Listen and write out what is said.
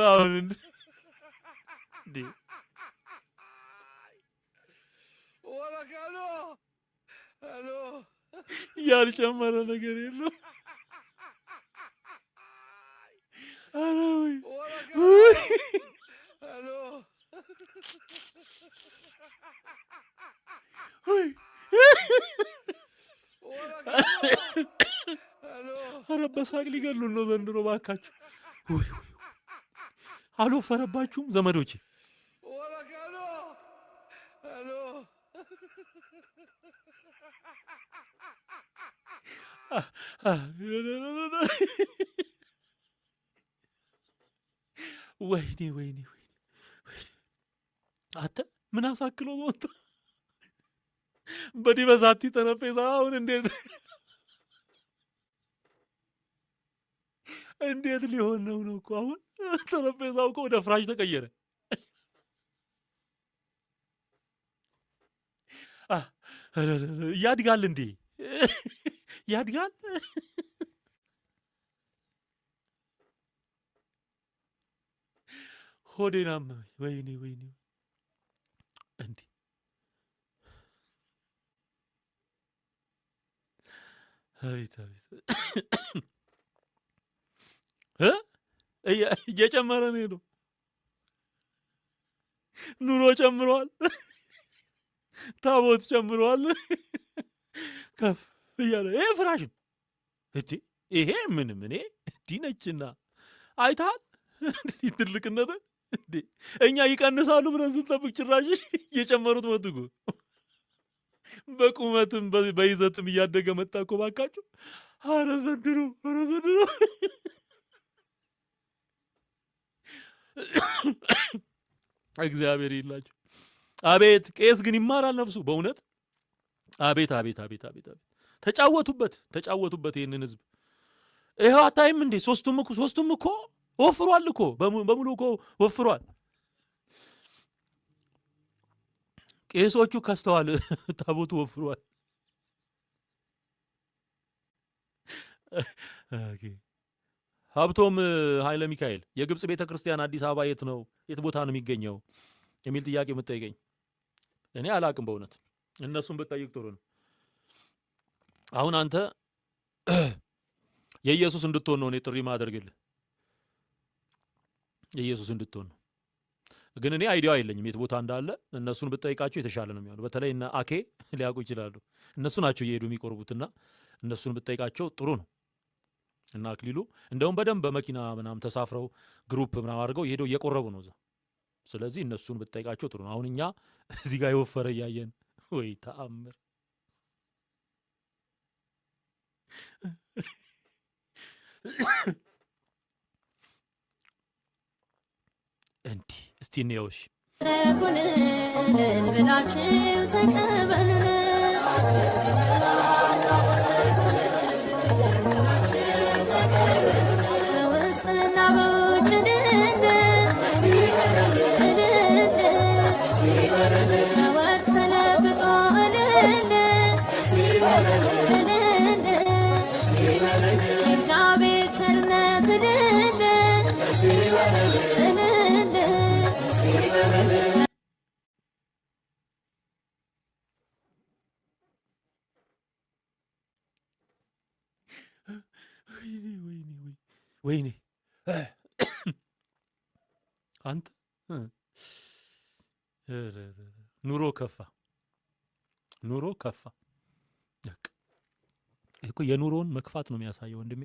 አሁን እንዴ ያልጨመረ ነገር የለም። ኧረ ወይ ወይ ኧረ በሳቅ ሊገሉን ነው ዘንድሮ እባካችሁ። ወይ አልወፈረባችሁም ዘመዶቼ? ወይኔ ወይኔ ወይኔ አንተ ምን አሳክለው ነው አንተ በዲ በዛቲ ጠረጴዛ አሁን እንዴት ሊሆን ነው እኮ አሁን ጠረጴዛው እኮ ወደ ፍራሽ ተቀየረ። ያድጋል እንዴ ያድጋል። ሆዴን አመመኝ። ወይኔ ወይኔ እንዴ አቤት አቤት እየጨመረ ነው ሄዶ ኑሮ ጨምሯል፣ ታቦት ጨምሯል። ከፍ እያለ ይሄ ፍራሽ ነው እንዴ ይሄ ምንም እኔ ዲነችና አይታል ትልቅነት እንዴ እኛ ይቀንሳሉ ብለን ስንጠብቅ ጭራሽ እየጨመሩት መጥጉ በቁመትም በይዘትም እያደገ መጣ እኮ ባካችሁ። ኧረ ዘንድሮ እግዚአብሔር ይላችሁ። አቤት ቄስ ግን ይማራል ነፍሱ በእውነት አቤት አቤት አቤት አቤት አቤት። ተጫወቱበት ይህንን ህዝብ። ይኸው አታይም እንዴ ሶስቱም እኮ ወፍሯል እኮ በሙሉ እኮ ወፍሯል። ቄሶቹ ከስተዋል፣ ታቦቱ ወፍሯል። ሀብቶም ኃይለ ሚካኤል የግብጽ ቤተ ክርስቲያን አዲስ አበባ የት ነው የት ቦታ ነው የሚገኘው የሚል ጥያቄ የምትጠይቀኝ እኔ አላቅም በእውነት እነሱን ብትጠይቅ ጥሩ ነው። አሁን አንተ የኢየሱስ እንድትሆን ነው እኔ ጥሪ ማደርግልህ፣ የኢየሱስ እንድትሆን ነው። ግን እኔ አይዲያው የለኝም የት ቦታ እንዳለ። እነሱን ብትጠይቃቸው የተሻለ ነው የሚሆነው። በተለይ እነ አኬ ሊያውቁ ይችላሉ። እነሱ ናቸው እየሄዱ የሚቆርቡትና እነሱን ብትጠይቃቸው ጥሩ ነው። እና አክሊሉ እንደውም በደንብ በመኪና ምናምን ተሳፍረው ግሩፕ ምናምን አድርገው ሄደው እየቆረቡ ነው እዛ። ስለዚህ እነሱን ብትጠይቃቸው ጥሩ ነው። አሁን እኛ እዚህ ጋር የወፈረ እያየን ወይ ተአምር እንዲህ እስቲ እንየውሽ ብላችሁ ተቀበሉን ውስጥና በውጭ ወጥ ተለብጦ እግዚአብሔር ቸርነት ወይኔ አንተ ኑሮ ከፋ እኮ የኑሮውን መክፋት ነው የሚያሳየው ወንድሜ።